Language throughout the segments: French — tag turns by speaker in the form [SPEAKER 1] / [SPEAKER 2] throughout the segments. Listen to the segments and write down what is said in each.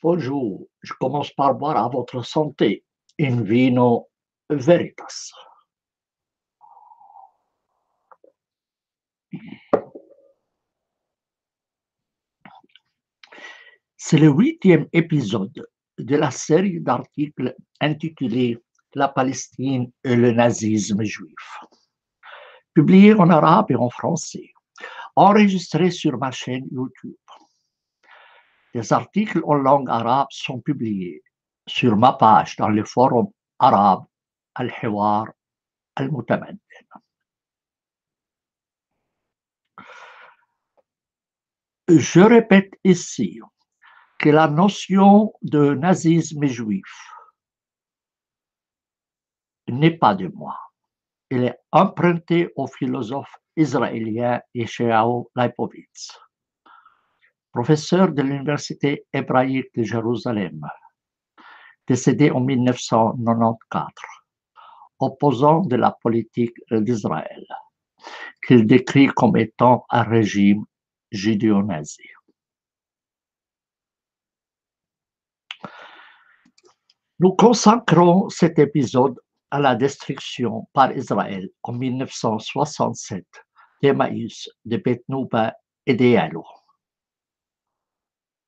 [SPEAKER 1] Bonjour, je commence par boire à votre santé. In vino veritas. C'est le 8e épisode de la série d'articles intitulée La Palestine et le nazisme juif, publié en arabe et en français, enregistré sur ma chaîne YouTube. Les articles en langue arabe sont publiés sur ma page dans le forum arabe Al-Hiwar Al-Mutamadden. Je répète ici que la notion de nazisme juif n'est pas de moi. Elle est empruntée au philosophe israélien Yeshayahu Leibowitz, professeur de l'Université hébraïque de Jérusalem, décédé en 1994, opposant de la politique d'Israël, qu'il décrit comme étant un régime judéo-nazi. Nous consacrons cet épisode à la destruction par Israël en 1967 d'Emmaüs, de Beth Nouba et d'Eyalou.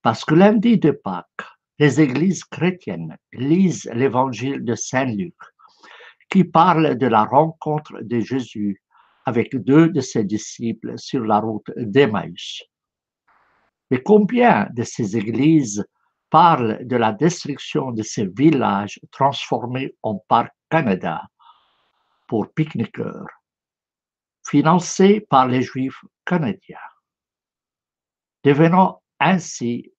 [SPEAKER 1] Parce que lundi de Pâques, les églises chrétiennes lisent l'évangile de Saint Luc, qui parle de la rencontre de Jésus avec deux de ses disciples sur la route d'Emmaüs. Mais combien de ces églises parlent de la destruction de ces villages transformés en parc Canada pour pique-niqueurs, financés par les Juifs canadiens, devenant ainsi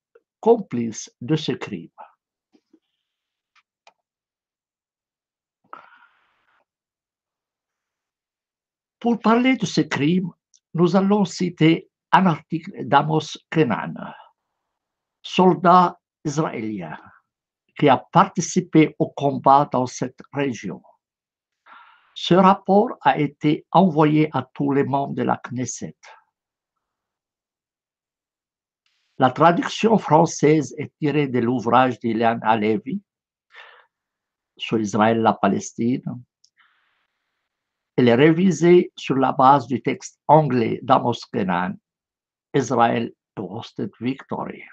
[SPEAKER 1] complices de ce crime. Pour parler de ce crime, nous allons citer un article d'Amos Kenan, soldat israélien qui a participé au combat dans cette région. Ce rapport a été envoyé à tous les membres de la Knesset. La traduction française est tirée de l'ouvrage d'Ilan Halevi sur Israël et la Palestine. Elle est révisée sur la base du texte anglais d'Amos Kenan, Israël Roasted Victory.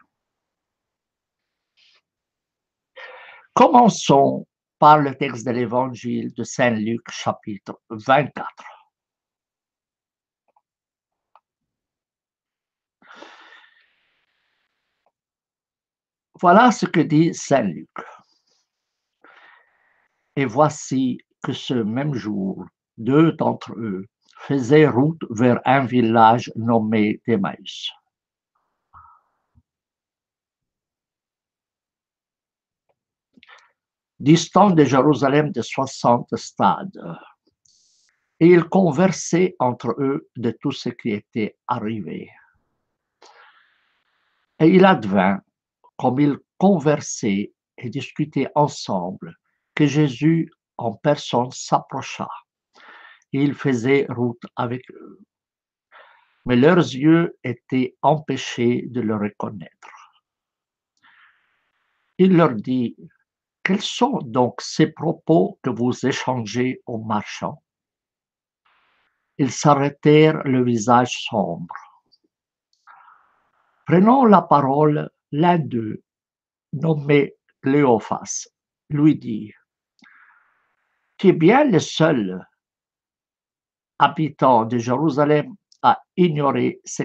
[SPEAKER 1] Commençons par le texte de l'Évangile de Saint Luc, chapitre 24. Voilà ce que dit Saint Luc. Et voici que ce même jour, deux d'entre eux faisaient route vers un village nommé Emmaüs. Distant de Jérusalem de 60 stades. Et ils conversaient entre eux de tout ce qui était arrivé. Et il advint, comme ils conversaient et discutaient ensemble, que Jésus en personne s'approcha, et il faisait route avec eux. Mais leurs yeux étaient empêchés de le reconnaître. Il leur dit: quels sont donc ces propos que vous échangez en marchant? Ils s'arrêtèrent le visage sombre. Prenant la parole, l'un d'eux, nommé Cléophas, lui dit: tu es bien le seul habitant de Jérusalem à ignorer ce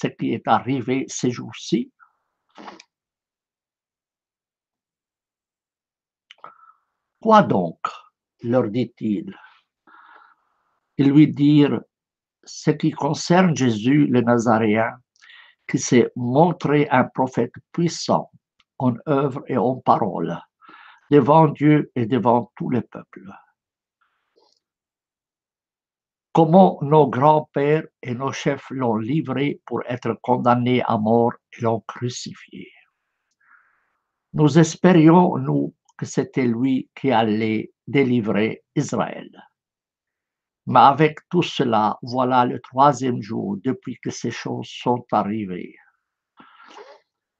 [SPEAKER 1] qui est arrivé ces jours-ci? Quoi donc? Leur dit-il. Ils lui dirent: ce qui concerne Jésus le Nazaréen, qui s'est montré un prophète puissant en œuvre et en parole, devant Dieu et devant tout le peuple. Comment nos grands-pères et nos chefs l'ont livré pour être condamné à mort et l'ont crucifié. Nous espérions, nous, que c'était lui qui allait délivrer Israël. Mais avec tout cela, voilà le 3e jour depuis que ces choses sont arrivées.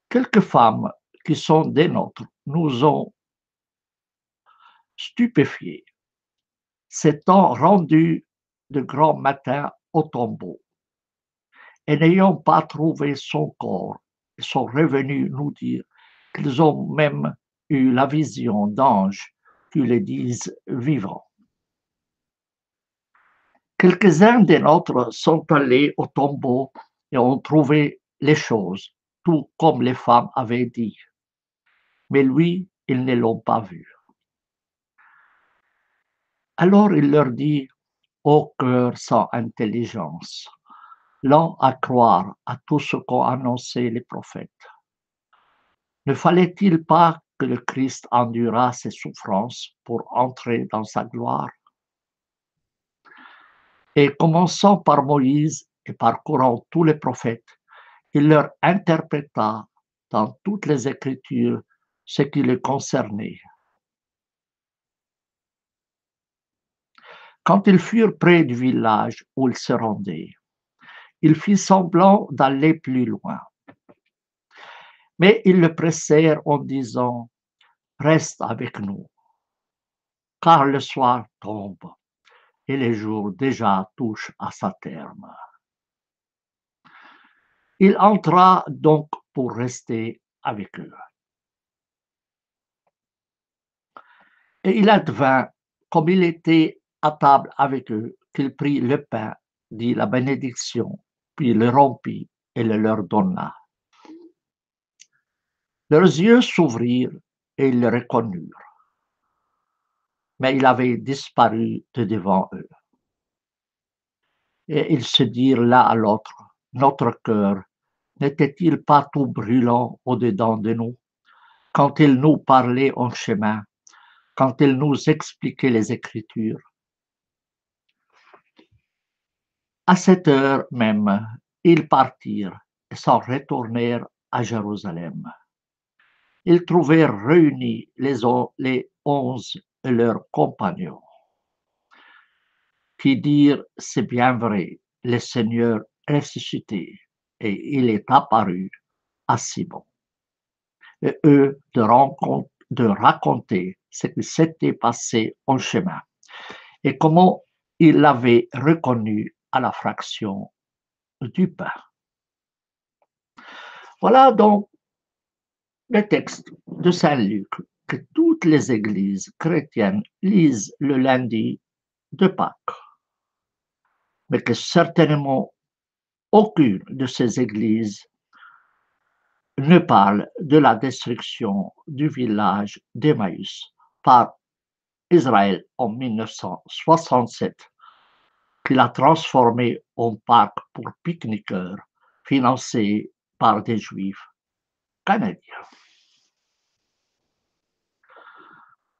[SPEAKER 1] Quelques femmes qui sont des nôtres nous ont stupéfiés, s'étant rendus de grand matin au tombeau, et n'ayant pas trouvé son corps, ils sont revenus nous dire qu'ils ont même eu la vision d'anges qui les disent vivants. Quelques-uns des nôtres sont allés au tombeau et ont trouvé les choses, tout comme les femmes avaient dit. Mais lui, ils ne l'ont pas vu. Alors il leur dit, ô cœur sans intelligence, lent à croire à tout ce qu'ont annoncé les prophètes. Ne fallait-il pas que le Christ endurât ses souffrances pour entrer dans sa gloire? Et commençant par Moïse et parcourant tous les prophètes, il leur interpréta dans toutes les Écritures ce qui le concernait. Quand ils furent près du village où ils se rendaient, il fit semblant d'aller plus loin. Mais ils le pressèrent en disant, reste avec nous, car le soir tombe et les jours déjà touchent à sa terme. Il entra donc pour rester avec eux. Et il advint, comme il était à table avec eux, qu'il prit le pain, dit la bénédiction, puis le rompit et le leur donna. Leurs yeux s'ouvrirent et ils le reconnurent, mais il avait disparu de devant eux. Et ils se dirent l'un à l'autre, notre cœur n'était-il pas tout brûlant au-dedans de nous, quand il nous parlait en chemin, quand il nous expliquait les Écritures? À cette heure même, ils partirent et s'en retournèrent à Jérusalem. Ils trouvèrent réunis les 11 et leurs compagnons, qui dirent, c'est bien vrai, le Seigneur est ressuscité et il est apparu à Simon. Et eux de raconter ce qui s'était passé en chemin et comment ils l'avaient reconnu à la fraction du pain. Voilà donc le texte de Saint Luc que toutes les églises chrétiennes lisent le lundi de Pâques, mais que certainement aucune de ces églises ne parle de la destruction du village d'Emmaüs par Israël en 1967, qui l'a transformé en parc pour pique-niqueurs financé par des juifs canadiens.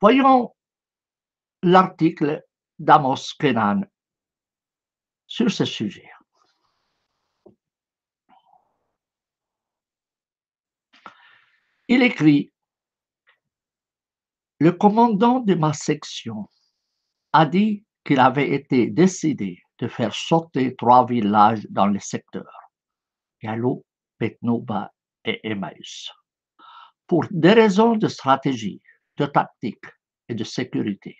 [SPEAKER 1] Voyons l'article d'Amos Kenan sur ce sujet. Il écrit, le commandant de ma section a dit qu'il avait été décidé de faire sauter 3 villages dans le secteur, Yalo, Betnoba et Emmaüs, pour des raisons de stratégie, de tactique et de sécurité.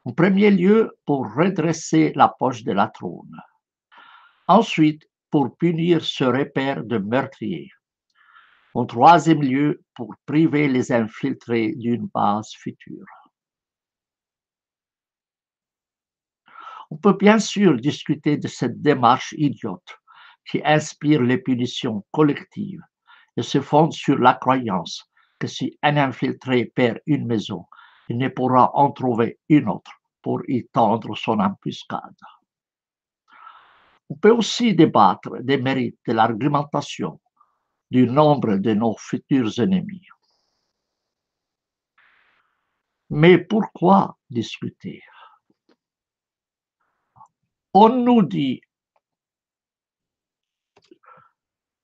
[SPEAKER 1] En premier lieu, pour redresser la poche de la trône. Ensuite, pour punir ce repère de meurtriers. En troisième lieu, pour priver les infiltrés d'une base future. On peut bien sûr discuter de cette démarche idiote qui inspire les punitions collectives et se fonde sur la croyance que si un infiltré perd une maison, il ne pourra en trouver une autre pour y tendre son embuscade. On peut aussi débattre des mérites de l'argumentation du nombre de nos futurs ennemis. Mais pourquoi discuter? On nous dit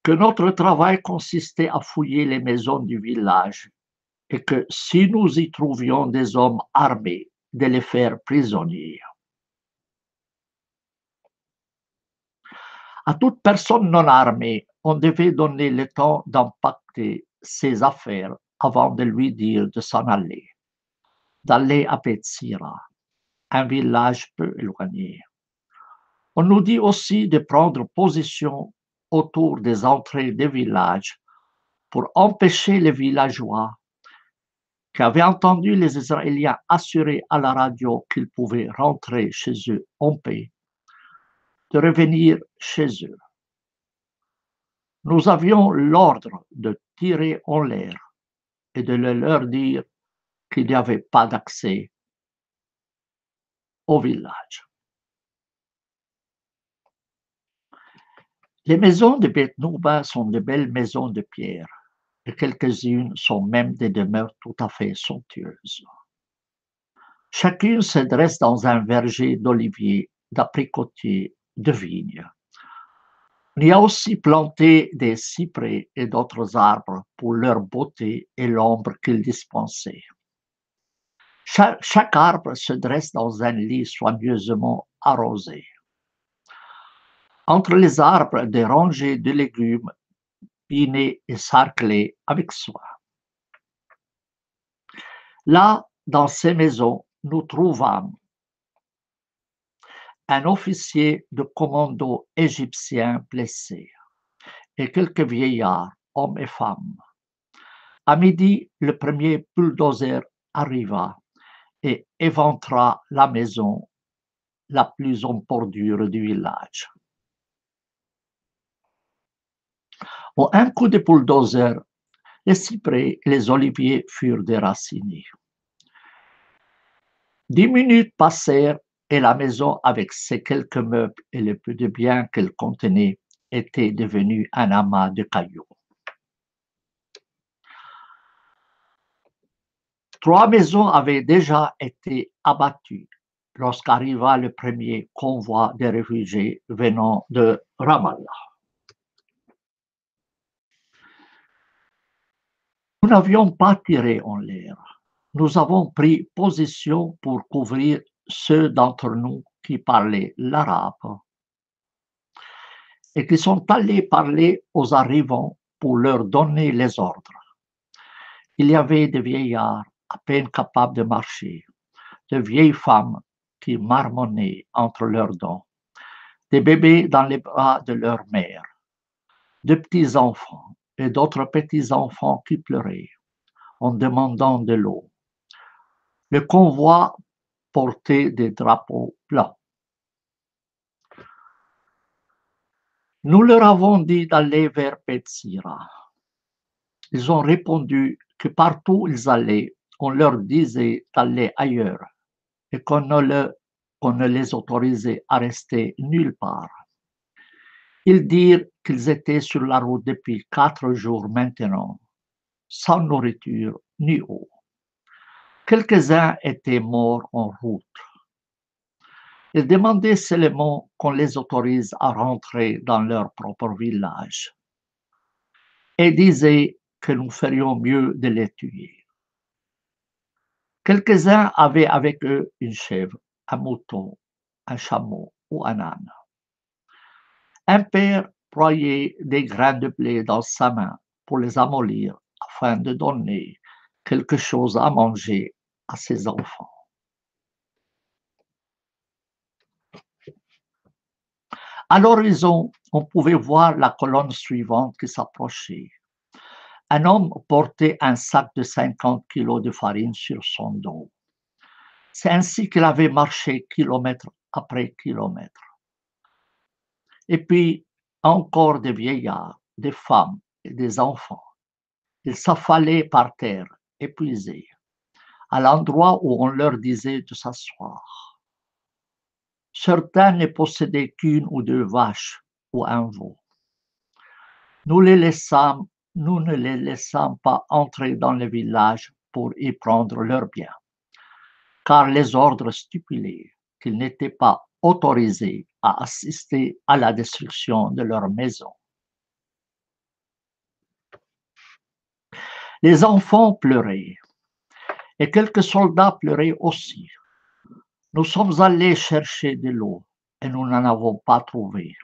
[SPEAKER 1] que notre travail consistait à fouiller les maisons du village et que si nous y trouvions des hommes armés, de les faire prisonniers. À toute personne non armée, on devait donner le temps d'empaqueter ses affaires avant de lui dire de s'en aller, d'aller à Bethsira, un village peu éloigné. On nous dit aussi de prendre position autour des entrées des villages pour empêcher les villageois qui avaient entendu les Israéliens assurer à la radio qu'ils pouvaient rentrer chez eux en paix, de revenir chez eux. Nous avions l'ordre de tirer en l'air et de leur dire qu'il n'y avait pas d'accès au village. Les maisons de Beth Nouba sont de belles maisons de pierre, et quelques-unes sont même des demeures tout à fait somptueuses. Chacune se dresse dans un verger d'oliviers, d'abricotiers, de vignes. Il y a aussi planté des cyprès et d'autres arbres pour leur beauté et l'ombre qu'ils dispensaient. Chaque arbre se dresse dans un lit soigneusement arrosé. Entre les arbres, des rangées de légumes pinés et sarclés avec soin. Là, dans ces maisons, nous trouvâmes un officier de commando égyptien blessé et quelques vieillards, hommes et femmes. À midi, le premier bulldozer arriva et éventra la maison la plus en bordure du village. Au un coup de bulldozer, les cyprès et les oliviers furent déracinés. 10 minutes passèrent et la maison, avec ses quelques meubles et le peu de biens qu'elle contenait, était devenue un amas de cailloux. 3 maisons avaient déjà été abattues lorsqu'arriva le premier convoi de réfugiés venant de Ramallah. Nous n'avions pas tiré en l'air. Nous avons pris position pour couvrir ceux d'entre nous qui parlaient l'arabe et qui sont allés parler aux arrivants pour leur donner les ordres. Il y avait des vieillards à peine capables de marcher, de vieilles femmes qui marmonnaient entre leurs dents, des bébés dans les bras de leur mère, de petits-enfants et d'autres petits-enfants qui pleuraient en demandant de l'eau. Le convoi portait des drapeaux blancs. Nous leur avons dit d'aller vers Bethsira. Ils ont répondu que partout où ils allaient, on leur disait d'aller ailleurs et qu'on ne les autorisait à rester nulle part. Ils dirent qu'ils étaient sur la route depuis 4 jours maintenant, sans nourriture ni eau. Quelques-uns étaient morts en route. Ils demandaient seulement qu'on les autorise à rentrer dans leur propre village et disaient que nous ferions mieux de les tuer. Quelques-uns avaient avec eux une chèvre, un mouton, un chameau ou un âne. Un père broyait des grains de blé dans sa main pour les amollir afin de donner quelque chose à manger à ses enfants. À l'horizon, on pouvait voir la colonne suivante qui s'approchait. Un homme portait un sac de 50 kilos de farine sur son dos. C'est ainsi qu'il avait marché kilomètre après kilomètre. Et puis, encore des vieillards, des femmes et des enfants. Ils s'affalaient par terre, épuisés, à l'endroit où on leur disait de s'asseoir. Certains ne possédaient qu'une ou 2 vaches ou un veau. Nous ne les laissâmes pas entrer dans le village pour y prendre leurs biens, car les ordres stipulaient qu'ils n'étaient pas autorisés à assister à la destruction de leurs maisons. Les enfants pleuraient, et quelques soldats pleuraient aussi. Nous sommes allés chercher de l'eau, et nous n'en avons pas trouvé.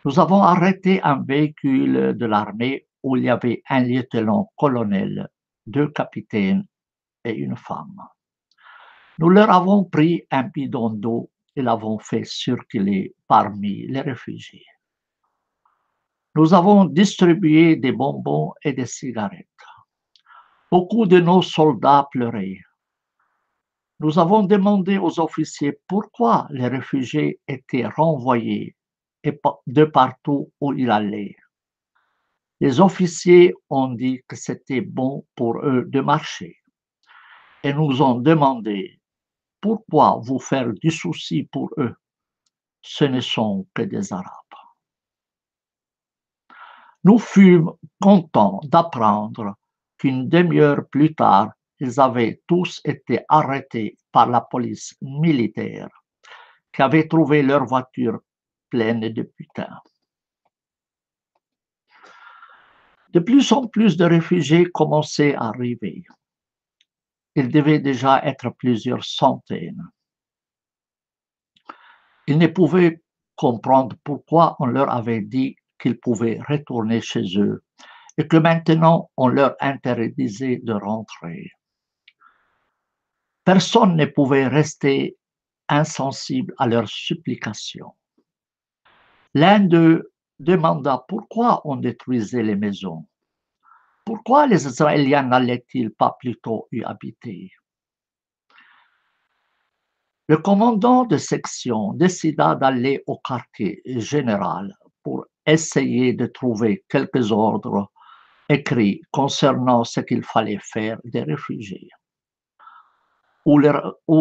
[SPEAKER 1] Nous avons arrêté un véhicule de l'armée où il y avait un lieutenant-colonel, deux capitaines et une femme. Nous leur avons pris un bidon d'eau et l'avons fait circuler parmi les réfugiés. Nous avons distribué des bonbons et des cigarettes. Beaucoup de nos soldats pleuraient. Nous avons demandé aux officiers pourquoi les réfugiés étaient renvoyés de partout où ils allaient. Les officiers ont dit que c'était bon pour eux de marcher et nous ont demandé pourquoi vous faire du souci pour eux. Ce ne sont que des Arabes. Nous fûmes contents d'apprendre qu'une demi-heure plus tard, ils avaient tous été arrêtés par la police militaire qui avait trouvé leur voiture pleine de butin. De plus en plus de réfugiés commençaient à arriver. Il devait déjà être plusieurs centaines. Ils ne pouvaient comprendre pourquoi on leur avait dit qu'ils pouvaient retourner chez eux et que maintenant on leur interdisait de rentrer. Personne ne pouvait rester insensible à leurs supplications. L'un d'eux demanda pourquoi on détruisait les maisons. Pourquoi les Israéliens n'allaient-ils pas plutôt y habiter? Le commandant de section décida d'aller au quartier général pour essayer de trouver quelques ordres écrits concernant ce qu'il fallait faire des réfugiés, où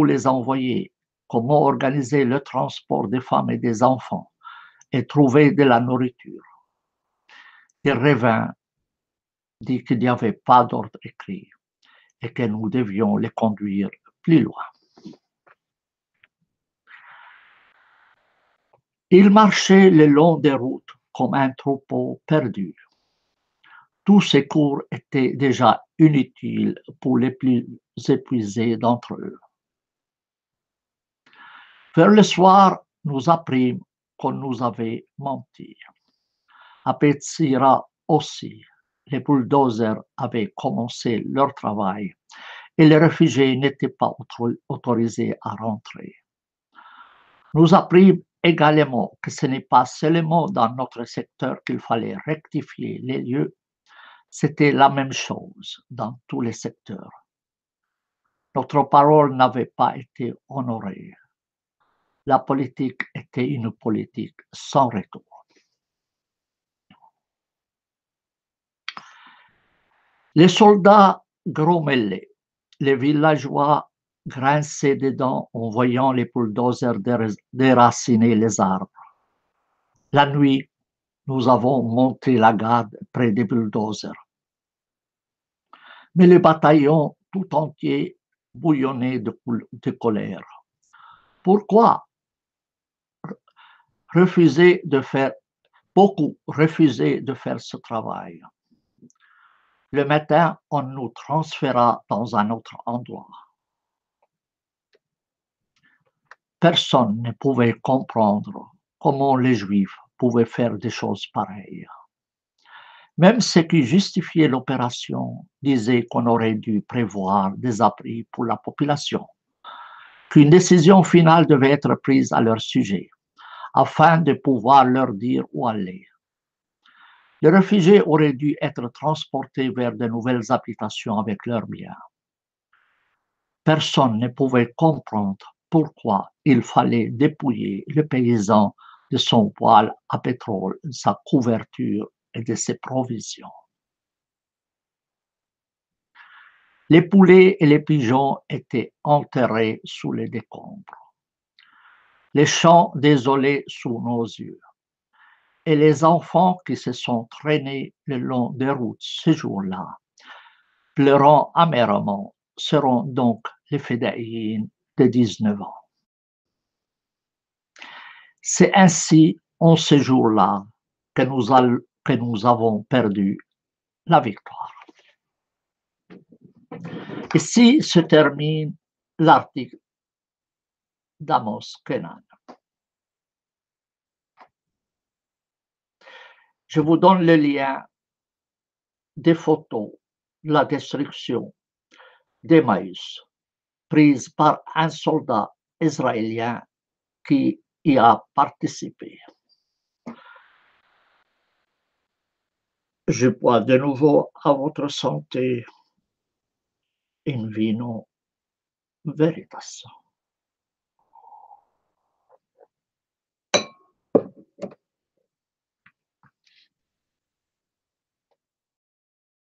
[SPEAKER 1] les envoyer, comment organiser le transport des femmes et des enfants et trouver de la nourriture. Il revint, dit qu'il n'y avait pas d'ordre écrit et que nous devions les conduire plus loin. Ils marchaient le long des routes comme un troupeau perdu. Tous ces cours étaient déjà inutiles pour les plus épuisés d'entre eux. Vers le soir, nous apprîmes qu'on nous avait menti. À Bethsira aussi, les bulldozers avaient commencé leur travail et les réfugiés n'étaient pas autorisés à rentrer. Nous apprîmes également que ce n'est pas seulement dans notre secteur qu'il fallait rectifier les lieux, c'était la même chose dans tous les secteurs. Notre parole n'avait pas été honorée. La politique était une politique sans retour. Les soldats grommelaient, les villageois grinçaient des dents en voyant les bulldozers déraciner les arbres. La nuit, nous avons monté la garde près des bulldozers. Mais le bataillon tout entier bouillonnait de colère. Pourquoi beaucoup refusaient de faire ce travail? Le matin, on nous transféra dans un autre endroit. Personne ne pouvait comprendre comment les Juifs pouvaient faire des choses pareilles. Même ceux qui justifiaient l'opération disaient qu'on aurait dû prévoir des abris pour la population, qu'une décision finale devait être prise à leur sujet, afin de pouvoir leur dire où aller. Les réfugiés auraient dû être transportés vers de nouvelles habitations avec leurs biens. Personne ne pouvait comprendre pourquoi il fallait dépouiller le paysan de son poêle à pétrole, de sa couverture et de ses provisions. Les poulets et les pigeons étaient enterrés sous les décombres. Les champs désolés sous nos yeux. Et les enfants qui se sont traînés le long des routes ce jour-là, pleurant amèrement, seront donc les fédéines de 19 ans. C'est ainsi, en ce jour-là, que nous avons perdu la victoire. Ici se termine l'article d'Amos Kenan. Je vous donne le lien des photos de la destruction d'Emmaüs, prises par un soldat israélien qui y a participé. Je bois de nouveau à votre santé in vino veritas.